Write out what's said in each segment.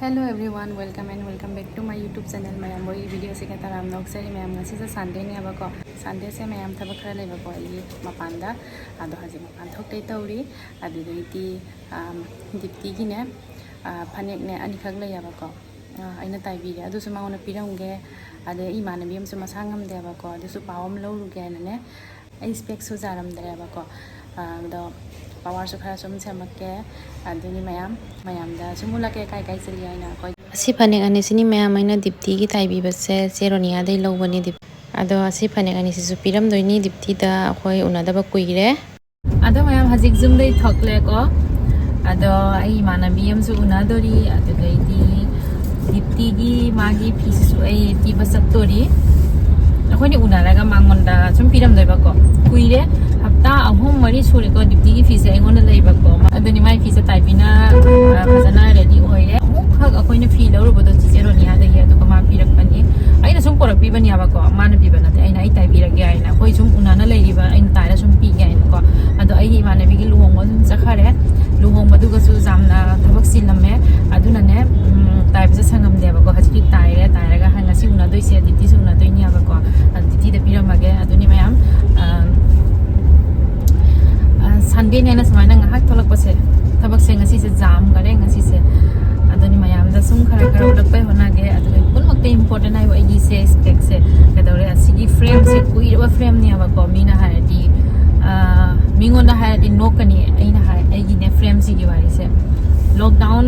Hello everyone, welcome back to my YouTube channel. Mayam boy video se ka taram nok sari mayam ngasi sa Sunday ne abako. Sunday se mayam thaba khara leba ko ai mapanda ado haji mapan thok tai tauri adu ti dipti gi ne phanek ne ani khak la yabako. Aina tai bi adu su mauna piramge ade EMANABI am su masangam de abako adu su pawam lawruge ne ai Spect su jaram de abako. ado power su khara sum chamake aduni mayam da sumula ke kai chili aina ko asi phanek ani sini mayam aina dipti gi tai bi base seronia dai lobani dip ado asi phanek ani su piram doini dipti da khoi unada ba kuire ado mayam hajik zum dai thokle ko ado ai EMANABI am su unadori ado dai di dipti gi magi phisu ai ti basaktori akhoi ni unaraga mangonda sum piram dai ba ko kuire hafta ahum mari suri ko dipti gi fise aingon lai ba ko aduni mai fise taipina fazana ready oire khak akoi na feel ro bodo chero ni ada ya to ma pirak pani aina sum porak pi bani aba ko mana pi bana aina ai tai pirak ga aina koi sum unana lai riba aina taira sum pi ga aina ko ado ai EMANABI gi luhong sum chakhare luhong badu ga su jamna thabak silamme aduna ne tai bisa sangam de ba ko haji taire ga hanga si una doi se dipti su una doi ni aba ko dipti da piram ma ge aduni mayam Sunday ne na samai na ngahak tholak pase thabak se ngasi se jam gare ngasi se adoni mayam da sum khara ulak pai hona ge adoi pun makte important ai gi se Spect se kadore asigi frame se kui ba frame ni aba ko mina ha di mingon da ha di nokani aina ha ai ne frame si gi bari se lockdown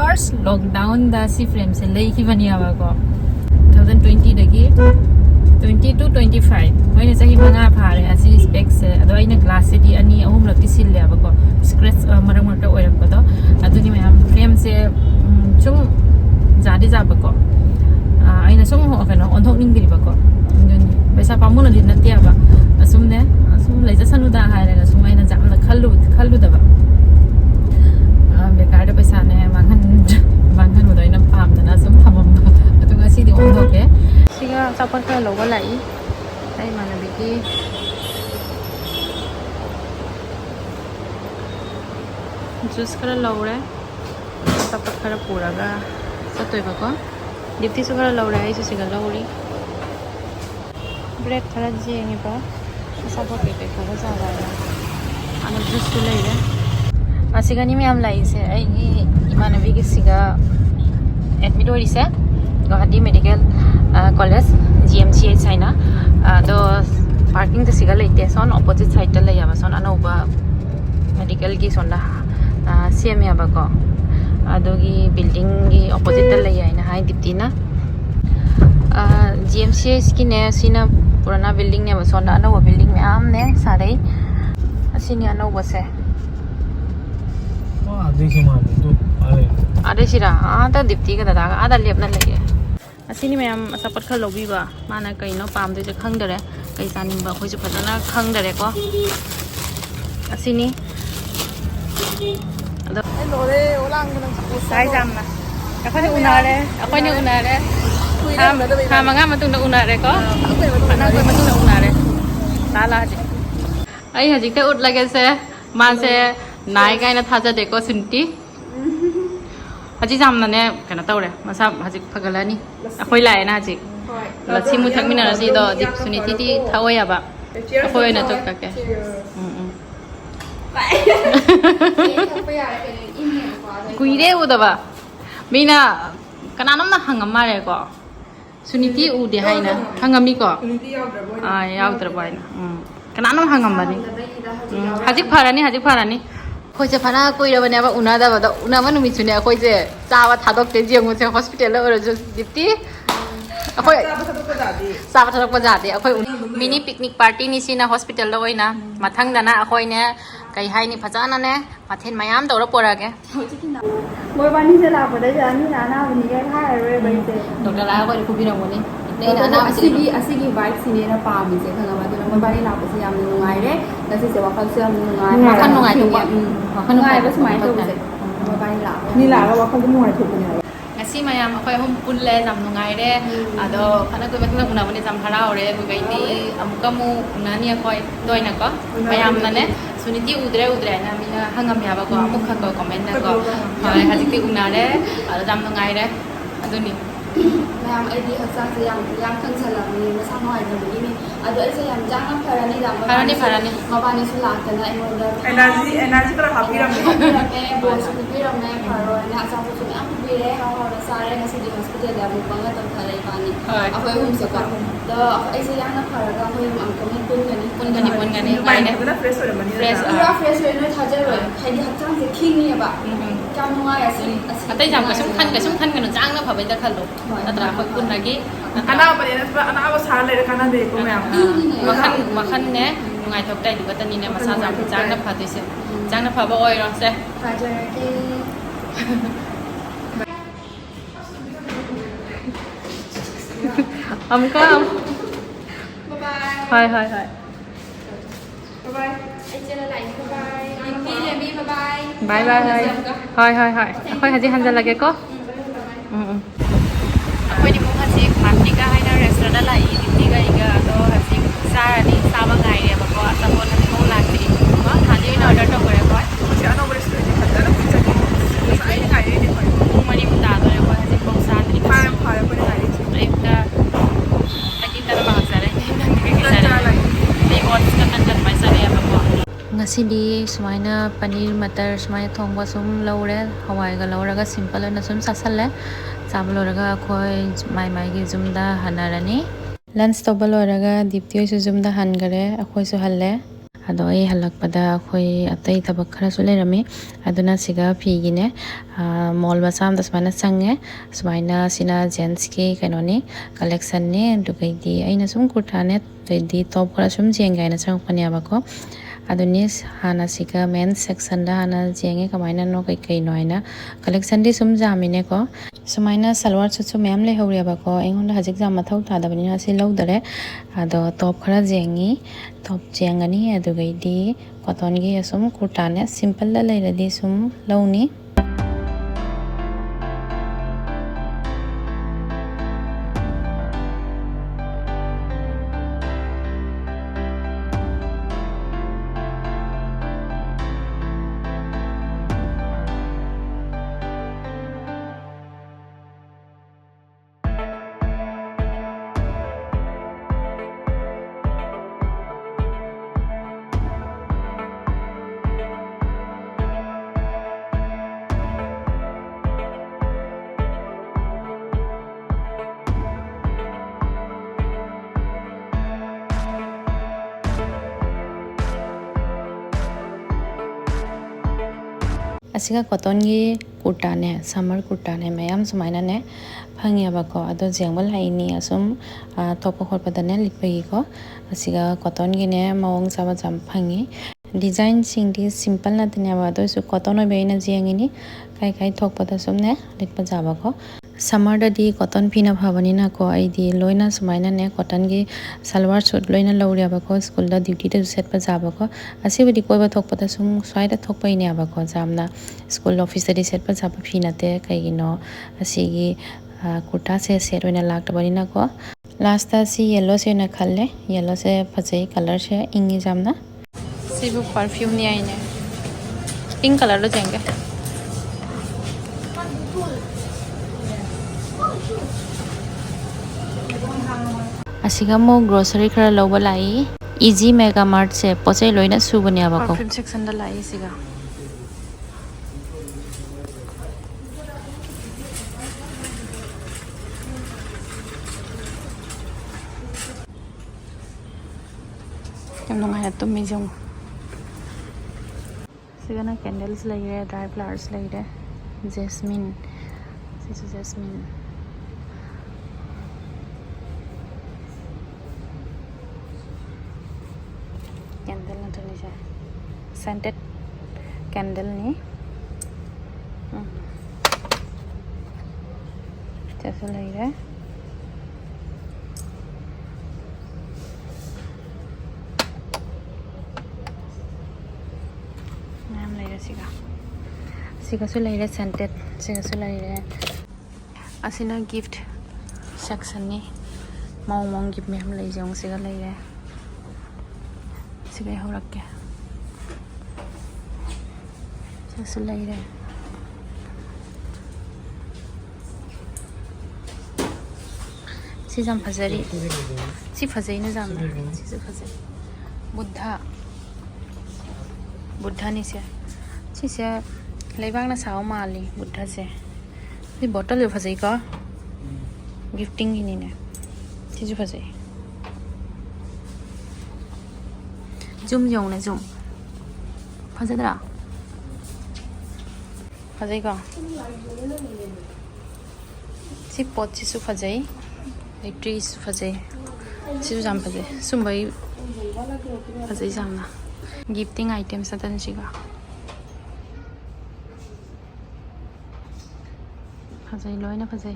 first lockdown da si frame se lei ki bani aba ko 2020 dagi 20 to 25 hoine sahi manga phare asi Spect se ado aina glass se di ani ahum lak sil le aba ko scratch marang marta oirak ko do aduni mayam frame se chung jadi jaba ko aina sum ho kana on thok ning diri ba ko paisa pamuna din na tia ba asum leja sanu da haira ga sum aina jam na khallu da ba bekar da paisa ne mangan mo do ina pam na sum thamam atu ngasi di on thok ke siga sapar ka logo lai ai EMANABI ki juice kara laure sapar kara pura ga satoi ba ko dipti su kara laure ai su siga lauri bread kara jenge ba sapar ke kara sa ga ana juice tu lai re asiga ni me am lai se ai EMANABI ki siga admit ori se Guwahati Medical College GMCH China do parking the sigal ite son opposite side ta lai aba son anoba medical gi son da CM aba ko adogi building gi opposite ta lai aina hai dipti na GMCH ki ne sina purana building ne ba son da anoba building me am ne sare asini anoba se wa dekhi ma to ade sira ada dipti ga da ada lepna lai asini mayam asapat kha lobi ba mana kaino pam de je khang dare kai taning ba khoi ju phadana khang dare ko asini ado lore olang nang sai jamna akhoi unare ha manga matung na unare ko ana koi matung na unare tala je ai haji te ut lage se man se nai kai na thaja de ko sunti Haji jamna ne kana tawre masa haji phagalani akhoi lai na haji lachi mu thakmina na si do dip suniti ti thawaya ba akhoi na tok ka ke kuire uda ba mina kananam na hangam mare ko suniti u de haina hangami ko yaudra boy na kananam hangam ba ni haji pharani khoi je phana koi ra bane ba unada ba unama numi chune khoi je chawa thadok te jemu che hospital or jo dipti khoi chawa thadok ba jade khoi mini picnic party ni sina hospital lo oina mathang dana khoi ne kai hai ni phajana ne mathen mayam dora pora ge moi bani se la pada jani nana bani ge khai re bai se doctor la khoi ku bi ro ni nei na asigi bike sine na pa mi se khanga ba dona moi bani la pa se yam nungai re na se wakal se yam nungai wakal nungai tu wakal nungai ba smai to se moi bani la ni la ga wakal nungai tu ne ngasi mayam akhoi hom pulle jam nungai re ado khana koi mathna una bani jam harao re ku gai ti amukamu unani akhoi doina ko mayam na ne suniti udre na mina hangam ya ba ko amukha ko comment na ko ꯍꯣꯏ ꯍꯧꯖꯤꯛꯇꯤ ꯎꯅꯔꯦ ꯑꯗꯣ ꯌꯥꯝ ꯅꯨꯡꯉꯥꯏꯔꯦ ꯑꯗꯨꯅꯤ ꯃꯌꯥꯝ ꯑꯩꯗꯤ ꯍꯛꯆꯥꯡꯁꯦ ꯌꯥꯝ ꯀꯪꯁꯜꯂꯕꯅꯤ ꯃꯁꯥ ꯅꯨꯡꯉꯥꯏꯇꯕꯒꯤꯅꯤ ꯑꯗꯣ ꯑꯩꯁꯦ ꯌꯥꯝ ꯌꯥꯡꯅ ꯐꯔꯅꯤꯗ ꯐꯔꯅꯤ ꯃꯕꯥꯅꯤꯁꯨ ꯂꯥꯛꯇꯅ ꯑꯩꯉꯣꯟꯗ एनर्जी खरा ꯄꯤꯕꯤꯔꯝꯃꯦ ꯕꯣꯜꯁꯨ ꯄꯤꯕꯤꯔꯝꯃꯦ ꯐꯔꯣꯏꯅ ꯑꯆꯥꯄꯣꯠꯁꯨ ꯃꯌꯥꯝ ꯄꯤꯕꯤꯔꯦ ꯍꯥꯎꯅ ꯆꯥꯔꯦ ꯉꯁꯤꯗꯤ ꯍꯣꯁꯄꯤꯇꯥꯜꯗ ꯑꯃꯨꯛ ꯄꯪꯒ ꯇꯧꯊꯔꯦ ꯏꯕꯥꯅꯤ ꯑꯩꯈꯣꯏ ꯑꯍꯨꯝꯁꯦꯀꯣ ꯑꯗꯣ ꯑꯩꯁꯦ ꯌꯥꯝꯅ ꯐꯔꯒ ꯑꯩꯈꯣꯏ ꯑꯃꯨꯛ ꯄꯨꯟꯒꯅꯤ फ्रेश ꯄꯨꯔꯥ ꯐ꯭ꯔꯦꯁ ꯑꯣꯏ ꯅꯣꯏ ꯊꯥꯖꯔꯣꯏ ꯍꯥꯏꯗꯤ ꯍꯛꯆꯥꯡꯁꯦ ꯈꯤꯡꯉꯦꯕ ꯌꯥꯝ ꯅꯨꯡꯉꯥꯏ ꯑꯇꯩ ꯌꯥꯝ ꯀꯩꯁꯨꯝ ꯈꯟꯒꯅꯨ ꯆꯥꯡꯅ ꯐꯕꯩꯗ ꯈꯜꯂꯣ ꯅꯠꯇ꯭ꯔꯥ ꯑꯩꯈꯣꯏ ꯄꯨꯟꯅꯒꯤ अनाब सारा लेरे काना दे को मैं ꯋꯥꯈꯜꯅꯦ ꯅꯨꯡꯉꯥꯏꯊꯣꯛꯇꯥꯏꯗꯨ ꯈꯛꯇꯅꯤꯅꯦ ꯃꯁꯥ ꯆꯥꯡꯅ ꯐꯗꯣꯏꯁꯦ ꯆꯥꯡꯅ ꯐꯕ ꯑꯣꯏꯔꯣꯁꯦ ꯐꯖꯔꯒꯦ ꯑꯃꯨꯛꯀ Bye bye. ꯍꯣꯏ bye Anh chơi lại bye bye. Đi là đi bye bye. ꯕꯥꯏ ꯍꯣꯏ ꯑꯩꯈꯣꯏ ꯍꯧꯖꯤꯛ ꯍꯟꯖꯜꯂꯒꯦꯀꯣ ꯑꯩꯈꯣꯏꯗꯤ ꯑꯃꯨꯛ ꯍꯧꯖꯤꯛ ꯃꯥꯔꯇꯤꯒ ꯍꯥꯏꯅ ꯔꯦꯁꯇꯨꯔꯦꯟꯗ ꯂꯥꯛꯏ ꯗꯤꯞꯇꯤꯒ ꯑꯩꯒ ꯑꯗꯣ ꯍꯧꯖꯤꯛ ꯆꯥꯔꯅꯤ ꯆꯥꯕ ꯉꯥꯏꯔꯦꯕꯀꯣ ꯑꯆꯥꯄꯣꯠ ꯍꯧꯖꯤꯛꯐꯥꯎ ꯂꯥꯛꯇ꯭ꯔꯤ ꯊꯥꯗꯤ ꯑꯣꯏꯅ ꯑꯣꯔꯗꯔ ꯇꯧꯈ꯭ꯔꯦꯀꯣ ꯄꯨꯡ 4 ꯇꯥꯗꯣꯔꯦ ꯑꯩꯈꯣꯏ ꯍꯧꯖꯤꯛꯐꯥꯎ ꯆꯥꯗ꯭ꯔꯤ ꯑꯌꯨꯛꯇ ꯍꯥꯏꯗꯤ ꯇꯔꯥ ꯆꯥꯔꯦ ꯑꯩ ꯑꯣꯠꯁꯀ ꯇꯟꯒ ꯑꯗꯨꯃꯥꯏꯅ ꯆꯥꯔꯛꯑꯦꯕꯀꯣ ꯉꯁꯤꯗꯤ ꯁꯨꯃꯥꯏꯅ ꯄꯅꯤꯔ ꯃꯇꯔ ꯁꯨꯃꯥꯏꯅ ꯊꯣꯡꯕ ꯁꯨꯝ ꯂꯧꯔꯦ ꯍꯋꯥꯏꯒ ꯂꯧꯔꯒ ꯁꯤꯝꯄꯜ ꯑꯣꯏꯅ ꯁꯨꯝ ꯆꯥꯁꯜꯂꯦ ꯆꯥꯕ ꯂꯣꯏꯔꯒ ꯑꯩꯈꯣꯏ ꯃꯥꯏꯒꯤ ꯌꯨꯝꯗ ꯍꯟꯅꯔꯅꯤ ꯂꯟꯁ ꯇꯧꯕ ꯂꯣꯏꯔꯒ ꯗꯤꯞꯇꯤ ꯍꯣꯏꯁꯨ ꯌꯨꯝꯗ ꯍꯟꯈꯔꯦ ꯑꯩꯈꯣꯏꯁꯨ ꯍꯜꯂꯦ ꯑꯗꯣ ꯑꯩ ꯍꯜꯂꯛꯄꯗ ꯑꯩꯈꯣꯏ ꯑꯇꯩ ꯊꯕꯛ ꯈꯔꯁꯨ ꯂꯩꯔꯝꯃꯤ ꯑꯗꯨꯅ ꯁꯤꯒ ꯐꯤꯒꯤꯅꯦ ꯃꯣꯜ ꯃꯆꯥ ꯑꯃꯗ ꯁꯨꯃꯥꯏꯅ ꯆꯪꯉꯦ ꯁꯨꯃꯥꯏꯅ ꯁꯤꯅ ꯖꯦꯟꯁꯀꯤ ꯀꯩꯅꯣꯅꯤ ꯀꯂꯦꯛꯁꯟꯅꯤ ꯑꯗꯨꯒꯩꯗꯤ ꯑꯩꯅ ꯁꯨꯝ ꯀꯨꯔꯇꯥꯅꯦ ꯑꯗꯩꯗꯤ ꯇꯣꯞ ꯈꯔ ꯁꯨꯝ ꯌꯦꯡꯒꯦ ꯍꯥꯏꯅ ꯆꯪꯉꯛꯄꯅꯦꯕꯀꯣ ꯑꯗꯨꯅꯤ ꯍꯥꯟꯅ ꯁꯤꯒ ꯃꯦꯟ ꯁꯦꯛꯁꯟꯗ ꯍꯥꯟꯅ ꯌꯦꯡꯉꯦ ꯀꯃꯥꯏꯅꯅꯣ ꯀꯩꯀꯩꯅꯣ ꯍꯥꯏꯅ ꯀꯂꯦꯛꯁꯟꯗꯤ ꯁꯨꯝ ꯌꯥꯝꯃꯤꯅꯦꯀꯣ ꯁꯨꯃꯥꯏꯅ ꯁꯜꯋꯥꯔ ꯁꯨꯠꯁꯨ ꯃꯌꯥꯝ ꯂꯩꯍꯧꯔꯦꯕꯀꯣ ꯑꯩꯉꯣꯟꯗ ꯍꯧꯖꯤꯛ ꯌꯥꯝ ꯃꯊꯧ ꯇꯥꯗꯕꯅꯤꯅ ꯑꯁꯤ ꯂꯧꯗꯔꯦ ꯑꯗꯣ ꯇꯣꯞ ꯈꯔ ꯌꯦꯡꯉꯤ ꯇꯣꯞ ꯌꯦꯡꯒꯅꯤ ꯑꯗꯨꯒꯩꯗꯤ ꯀꯣꯇꯣꯟꯒꯤ ꯑꯁꯨꯝ ꯀꯨꯔꯇꯥꯅꯦ ꯁꯤꯝꯄꯜꯗ ꯂꯩꯔꯗꯤ ꯁꯨꯝ ꯂꯧꯅꯤ ꯑꯁꯤꯒ ꯀꯣꯇꯣꯟꯒꯤ ꯀꯨꯔꯇꯥꯅꯦ ꯁꯝꯃꯔ ꯀꯨꯔꯇꯥꯅꯦ ꯃꯌꯥꯝ ꯁꯨꯃꯥꯏꯅꯅꯦ ꯐꯪꯉꯦꯕꯀꯣ ꯑꯗꯣ ꯌꯦꯡꯕ ꯂꯥꯛꯏꯅꯤ ꯑꯁꯨꯝ ꯊꯣꯛꯄ ꯈꯣꯠꯄꯗꯅꯦ ꯂꯤꯠꯄꯒꯤꯀꯣ ꯑꯁꯤꯒ ꯀꯣꯇꯣꯟꯒꯤꯅꯦ ꯃꯑꯣꯡ ꯆꯥꯕ ꯌꯥꯝ ꯐꯪꯉꯤ ꯗꯤꯖꯥꯏꯟꯁꯤꯡꯗꯤ ꯁꯤꯝꯄꯜ ꯅꯠꯇꯅꯦꯕ ꯑꯗꯨꯑꯣꯏꯁꯨ ꯀꯣꯇꯣꯟ ꯑꯣꯏꯕ ꯑꯩꯅ ꯌꯦꯡꯉꯤꯅꯤ ꯀꯥꯏ ꯊꯣꯛꯄꯗ ꯁꯨꯝꯅꯦ ꯂꯤꯠꯄ ꯌꯥꯕꯀꯣ ꯁꯝꯃꯔꯗꯗꯤ ꯀꯣꯇꯟ ꯐꯤꯅ ꯐꯕꯅꯤꯅꯀꯣ ꯑꯩꯗꯤ ꯂꯣꯏꯅ ꯁꯨꯃꯥꯏꯅꯅꯦ ꯀꯣꯇꯟꯒꯤ ꯁꯜꯋꯥꯔ ꯁꯨꯠ ꯂꯣꯏꯅ ꯂꯧꯔꯦꯕꯀꯣ ꯁ꯭ꯀꯨꯜꯗ ꯗ꯭ꯌꯨꯇꯤꯗꯁꯨ ꯁꯦꯠꯄ ꯌꯥꯕꯀꯣ ꯑꯁꯤꯕꯨꯗꯤ ꯀꯣꯏꯕ ꯊꯣꯛꯄꯗ ꯁꯨꯝ ꯁ꯭ꯋꯥꯏꯗ ꯊꯣꯛꯄꯩꯅꯦꯕꯀꯣ ꯌꯥꯝꯅ ꯁ꯭ꯀꯨꯜ ꯑꯣꯐꯤꯁꯇꯗꯤ ꯁꯦꯠꯄ ꯌꯥꯕ ꯐꯤ ꯅꯠꯇꯦ ꯀꯩꯒꯤꯅꯣ ꯑꯁꯤꯒꯤ ꯀꯨꯔꯇꯥꯁꯦ ꯁꯦꯠ ꯑꯣꯏꯅ ꯂꯥꯛꯇꯕꯅꯤꯅꯀꯣ ꯂꯥꯁꯇ ꯁꯤ ꯌꯦꯜꯂꯣꯁꯦ ꯑꯣꯏꯅ ꯈꯜꯂꯦ ꯌꯦꯜꯂꯣꯁꯦ ꯐꯖꯩ ꯀꯂꯔꯁꯦ ꯏꯪꯉꯤ ꯌꯥꯝꯅ ꯁꯤꯕꯨ ꯄꯔꯐ꯭ꯌꯨꯝꯅꯤ ꯍꯥꯏꯅꯦ ꯄꯤꯡ ꯀꯂꯔꯗꯣ ꯆꯦꯡꯒꯦ ꯑꯁꯤꯒ ꯑꯃꯨꯛ ꯒ꯭ꯔꯣꯁꯔꯤ ꯈꯔ ꯂꯧꯕ ꯂꯥꯛꯏ ꯏꯖꯤ ꯃꯦꯒꯥ ꯃꯥꯔꯠꯁꯦ ꯄꯣꯠꯆꯩ ꯂꯣꯏꯅ ꯁꯨꯕꯅꯦꯕꯀꯣ ꯄꯔꯐ꯭ꯌꯨꯝ ꯁꯦꯛꯁꯟꯗ ꯂꯥꯛꯏ ꯁꯤꯒ ꯌꯥꯝ ꯅꯨꯡꯉꯥꯏꯅ ꯇꯨꯝꯃꯤꯁꯦ ꯑꯃꯨꯛ ꯁꯤꯒꯅ ꯀꯦꯟꯗꯜꯁ ꯂꯩꯔꯦ ꯗ꯭ꯔꯥꯏ ꯐ꯭ꯂꯥꯋꯔꯁ ꯂꯩꯔꯦ ꯖꯦꯁꯃꯤꯟ ꯁꯤꯁꯨ jasmine candle natani siya scented candle ni जैसे लग रहा है नाम लग रहा सिगा सिगा सु लग रहा scented सिगा सु लग रहा असिना गिफ्ट सेक्शन ni मौंग गिफ्ट में हम ले जाऊं सिगा लग रहा सिगा हो रखे जैसे लग रहा ꯁꯤ ꯌꯥꯝ ꯐꯖꯔꯤ ꯁꯤ ꯐꯖꯩꯅ ꯌꯥꯝꯅ ꯁꯤꯁꯨ ꯐꯖꯩ ꯕꯨද්ධꯅꯤꯁꯦ ꯁꯤꯁꯦ ꯂꯩꯕꯥꯛꯅ ꯁꯥꯕ ꯃꯥꯜꯂꯤ ꯕꯨද්ධꯁꯦ ꯁꯤ ꯕꯣꯇꯜꯁꯨ ꯐꯖꯩꯀꯣ ꯒꯤꯐꯇꯤꯡꯒꯤꯅꯤꯅꯦ 시주 파지 좀 영네 좀 파지더라 파지가 시pot 시수 파지 트리스 파지 시주 잠 파지 숨바이 파지 잠나 गिफ्टिंग आइटम्स सतन सिगा फजै लोइना फजै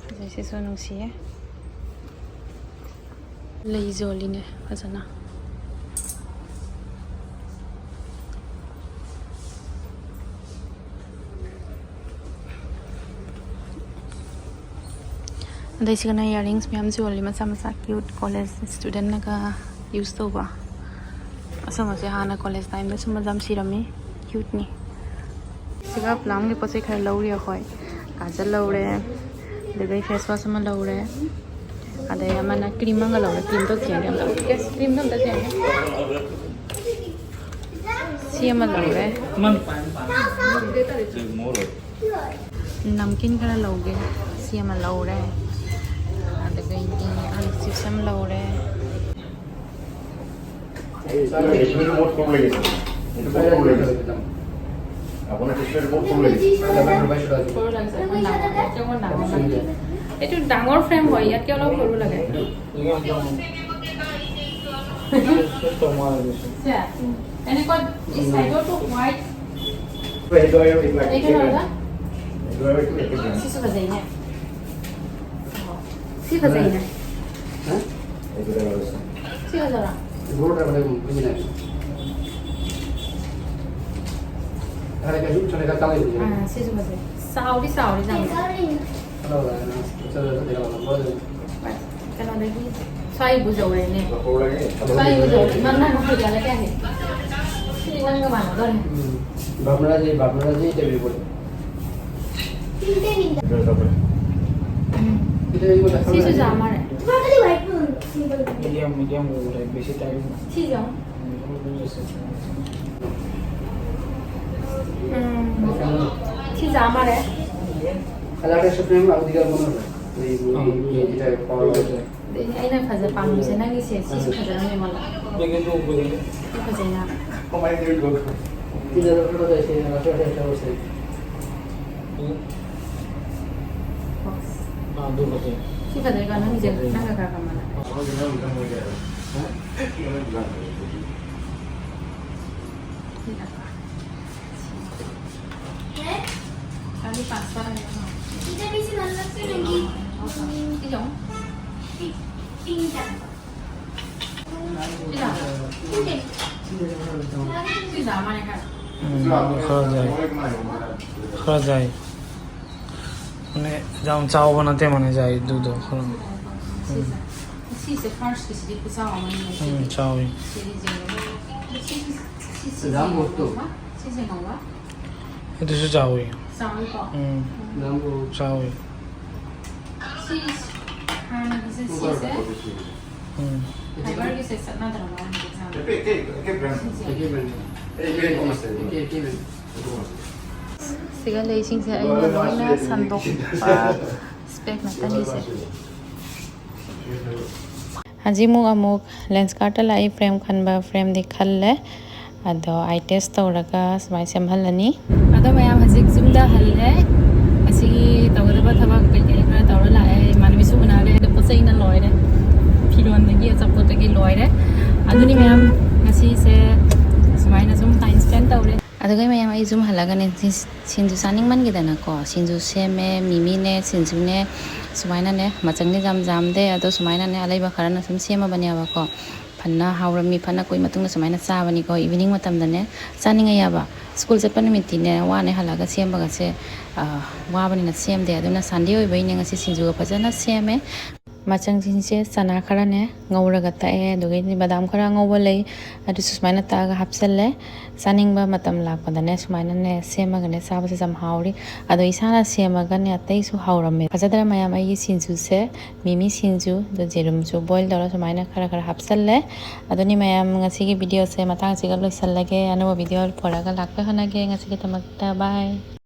फजै से सोनु सिए लई जोलिने फजना अदैसिगना इयरिंग्स मैम जोली मचा मचा क्यूट कॉलेज स्टूडेंट का यूज तोबा असमसे हाना कॉलेज टाइम में सुम जम सिरमी क्यूट नि सिगा प्लाम के पसे खै लौरी होय काजल लौरे देबै फेस वॉश म लौरे अदे अमना क्रीम म लौरे क्रीम तो चेंज हम केस क्रीम न त चेंज सीएम लौरे नमकीन करा लौगे सीएम लौरे सिस्टम लौरे এইটো ডাঙৰ ফ্ৰেম হয় ইয়াতকে অলপ সৰু লাগে এনেকুৱা এই সাইডটো হোৱাইট এইটো নৰদা সিসু বাজাইনে सी फजाइना हां सी फजारा रोड रे बुझिना अरे का जुट चलेगा ताले हां सी फजाइ साउरी जाम हेलो चलो देखा बोल चलो देखी साई बुझोरे ने साई बुझोरे मन मन हो जाला क्या है सी वन का मानो दर बाबरा जी टेबल बोल सिसु जामार है मीडियम बेसी टाइम सी जाओ सी जामार है अलग से फ्रेम अब दिखा बनो ये जेटा पावर आइना फजा पानु से नंगी से सिसु फजा ने मला देखे तो बोले फजाइना कमाई दे लोग इधर फोटो ऐसे ऐसा से दो बजे सी फजाइगा नंगी जे नंगा का कमाना kali pasar ya kita bisa nonton lagi itu pindah itu zaman ya kan खरा जाए माने जाम चाव बनाते माने जाए दूध खरा सी से फर्स्ट किसी को चाव माने चाव दाम बहुत तो सी से नंगा itu su चाव है चाव को दाम को चाव है सी हाँ ना किसी सी से फाइबर की से सतना तरह siga leising se aina loina sandok pa spec na tani se haji muk amuk lens card lai frame khanba frame di khalle ado I test tawraga smai semhalani ado mayam haji zoom da halle asi tawraba thabak kai kai kara tawra la ai manbi su unare de posai na loire phiron dagi achapot dagi loire aduni mayam asi se smai na zoom time spend tawre अदुगै ma'am आई zoom हलागने सिंजु सानिंग मन गिदना को सिंजु सेमे मिमी ने सिंजु ने सुमाइना ने मचंगने जाम जाम दे अदो सुमाइना ने अलैबा खरना सुम सेमा बनियाबा को फन्ना हावरमी फन्ना कोइ मतुंग सुमाइना चाबनी को इवनिंग मतम दने चानिंग याबा स्कूल चपन मिति ने वाने हलागा सेमबा से वाबनी न सेम दे अदुना संडे ओइबैने ngasi सिंजु फजना सेमे ꯃꯆꯪꯁꯤꯡꯁꯦ ꯆꯅꯥ ꯈꯔꯅꯦ ꯉꯧꯔꯒ ꯇꯛꯑꯦ ꯑꯗꯨꯒꯩꯗꯤ ꯕꯗꯥꯝ ꯈꯔ ꯉꯧꯕ ꯂꯩ ꯑꯗꯨꯁꯨ ꯁꯨꯃꯥꯏꯅ ꯇꯛꯑꯒ ꯍꯥꯞꯆꯜꯂꯦ ꯆꯥꯅꯤꯡꯕ ꯃꯇꯝ ꯂꯥꯛꯄꯗꯅꯦ ꯁꯨꯃꯥꯏꯅꯅꯦ ꯁꯦꯝꯃꯒꯅꯦ ꯆꯥꯕꯁꯦ ꯌꯥꯝ ꯍꯥꯎꯔꯤ ꯑꯗꯣ ꯏꯁꯥꯅ ꯁꯦꯝꯃꯒꯅꯦ ꯑꯇꯩꯁꯨ ꯍꯥꯎꯔꯝꯃꯦ ꯐꯖꯗ꯭ꯔ ꯃꯌꯥꯝ ꯑꯩꯒꯤ ꯁꯤꯡꯖꯨꯁꯦ ꯃꯤꯃꯤ ꯁꯤꯡꯖꯨ ꯑꯗꯣ ꯖꯦꯔꯨꯝꯁꯨ ꯕꯣꯏꯜ ꯇꯧꯔ ꯁꯨꯃꯥꯏꯅ ꯈꯔ ꯍꯥꯞꯆꯜꯂꯦ ꯑꯗꯨꯅꯤ ꯃꯌꯥꯝ ꯉꯁꯤꯒꯤ ꯚꯤꯗꯤꯑꯣꯁꯦ ꯃꯇꯥꯡꯁꯤꯒ ꯂꯣꯏꯁꯜꯂꯒꯦ ꯑꯅꯧꯕ ꯚꯤꯗꯤꯑꯣ ꯄꯨꯔꯒ ꯂꯥꯛꯄ ꯍꯣꯠꯅꯒꯦ ꯉꯁꯤꯒꯤꯗꯃꯛꯇ ꯕꯥꯏ